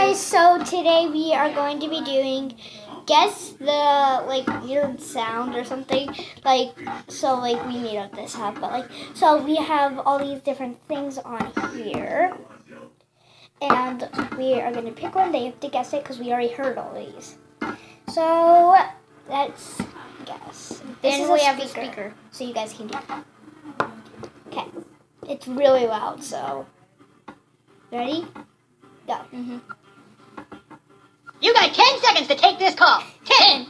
guys, so today we are going to be doing guess the weird sound or something. So we made up this app, but so we have all these different things on here. And we are going to pick one. They have to guess it because we already heard all these. So let's guess. Then we have a speaker. So you guys can do it. Okay. It's really loud, so ready? Go. Mm-hmm. You got 10 seconds to take this call. 10, 9,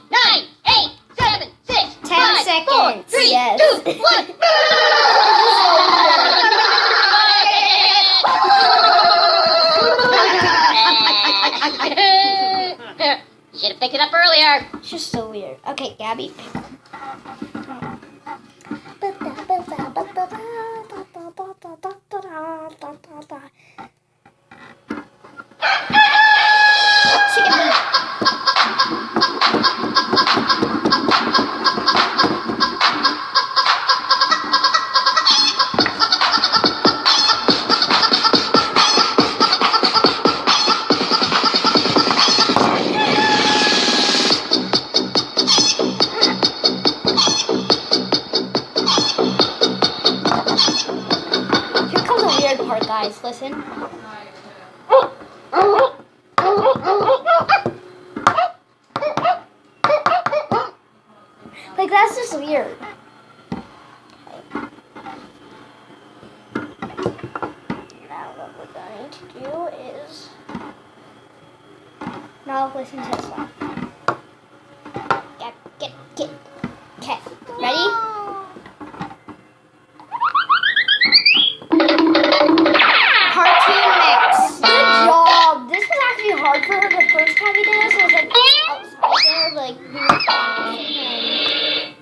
8, 7, 6, 10 5, seconds. 4, 3, Yes. 2, 1. Should have picked it up earlier. It's just so weird. Okay, Gabby, pick one. Here comes the weird part, guys. Listen. That's just weird. Now what we're going to do is now listen to this one. Get. Okay, ready? Cartoon mix. Good job. This was actually hard for her the first time we did this. It was outside there, we were practicing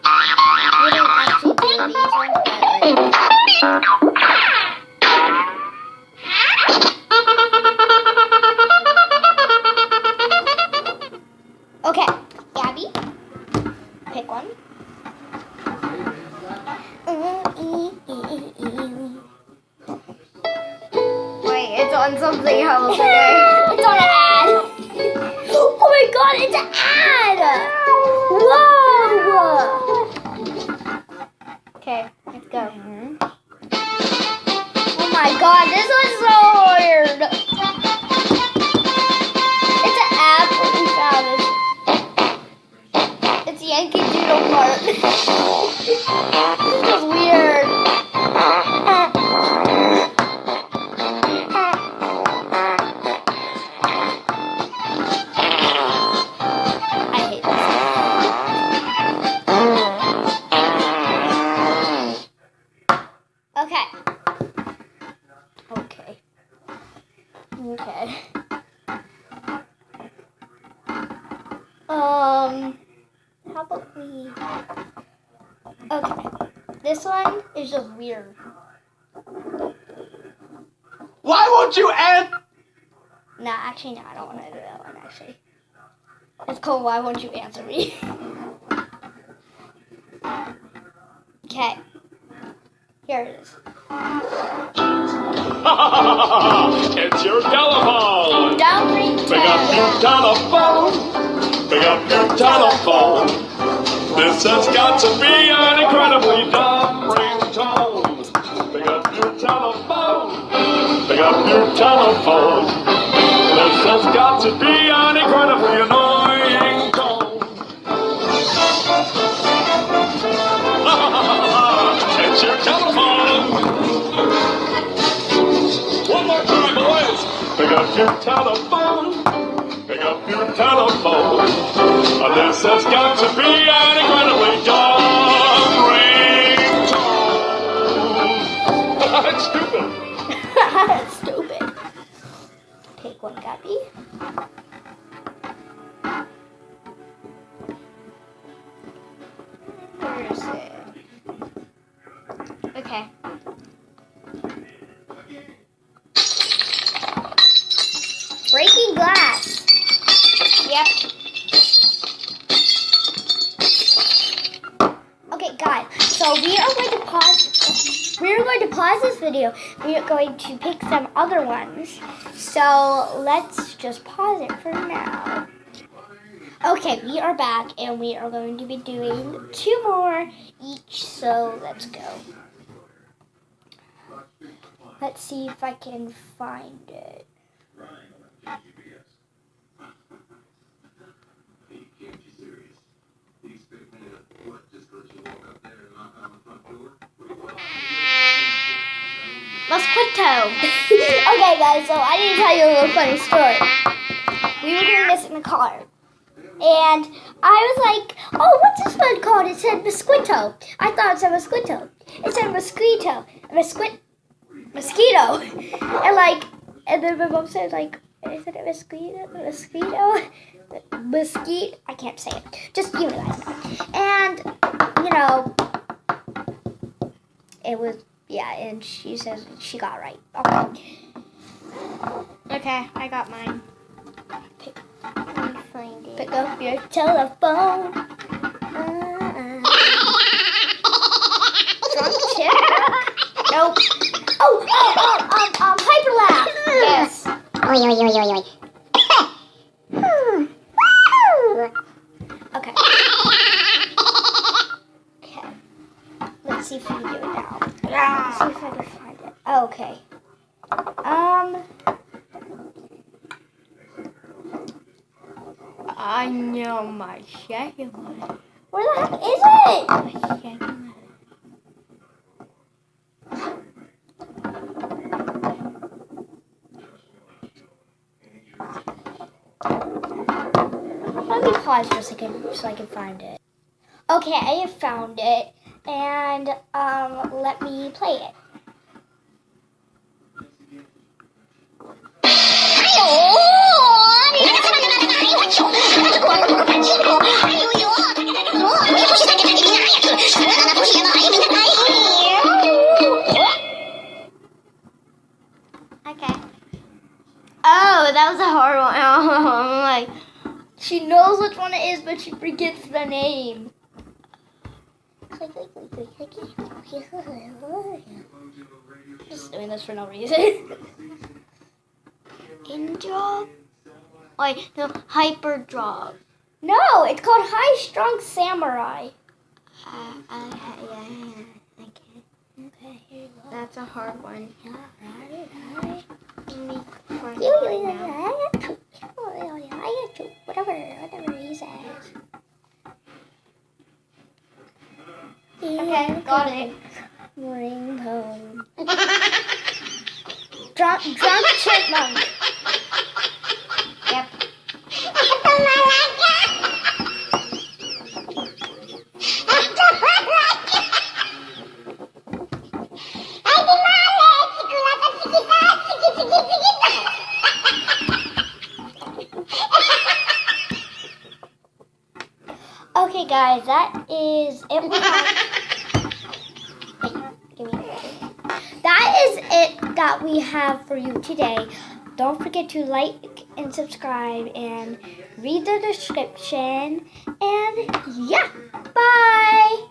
and we didn't actually do these ones, but okay, Gabby, pick one. Wait, it's on something else. It's on an ad. Oh my god, it's an ad! Whoa! Okay, let's go. Oh my god, this was so hard! It's an app we found. It's Yankee Doodle Mart. This is weird. Okay. How about we... Okay. This one is just weird. Why won't you answer? Nah, actually, no, I don't want to do that one, actually. It's called Why Won't You Answer Me? Okay. Here it is. It's your telephone. Down 3 Pick up your telephone. Pick up your telephone. This has got to be an incredibly dumb ringtone. Pick up your telephone. Pick up your telephone. This has got to be an incredibly annoying tone. It's your telephone. One more time, boys. Pick up your telephone. Pick up your telephone. This has got to be an incredibly dumb ringtone. It's stupid. That's stupid. Pick one, Gabby. Where is it? Okay. Breaking glass. Yep. Okay, guys. So we are going to pause. We are going to pause this video. We are going to pick some other ones. So let's just pause it for now. Okay, we are back and we are going to be doing 2 more each. So let's go. Let's see if I can find it. Mosquito. Okay, guys, so I need to tell you a little funny story. We were doing this in the car. And I was like, oh, what's this one called? It said mosquito. I thought it said mosquito. It said mosquito. Mosquito. And then my mom said, like, is it a mosquito? Mosquito? I can't say it. Just you guys know. And, you know, it was, yeah, and she says she got it right. Okay, I got mine. Let me find it. Pick up your telephone. Drunk chipmunk? Nope. Hyper laugh. Yes. Oi, oi, oi, oi, oi. Okay. Okay. Let's see if we can do it now. Let's see if I can find it. Oh, okay. I know my second one. Where the heck is it? My second one. Let me pause for a second so I can find it. Okay, I have found it, and let me play it. Okay. Oh, that was a hard one. I'm like, She knows which one it is, but she forgets the name. Just doing this for no reason. Indra? Wait, no, Hyperdrop. No, it's called High Strung Samurai. Yeah, okay. Okay, here you go. That's a hard one. Alright. Let me find it now. Whatever he says. Okay, got it. Ring home. Drunk chipmunk. Yep. Okay, guys, that is it. Give me a second. That is it that we have for you today. Don't forget to like and subscribe and read the description. And yeah, bye.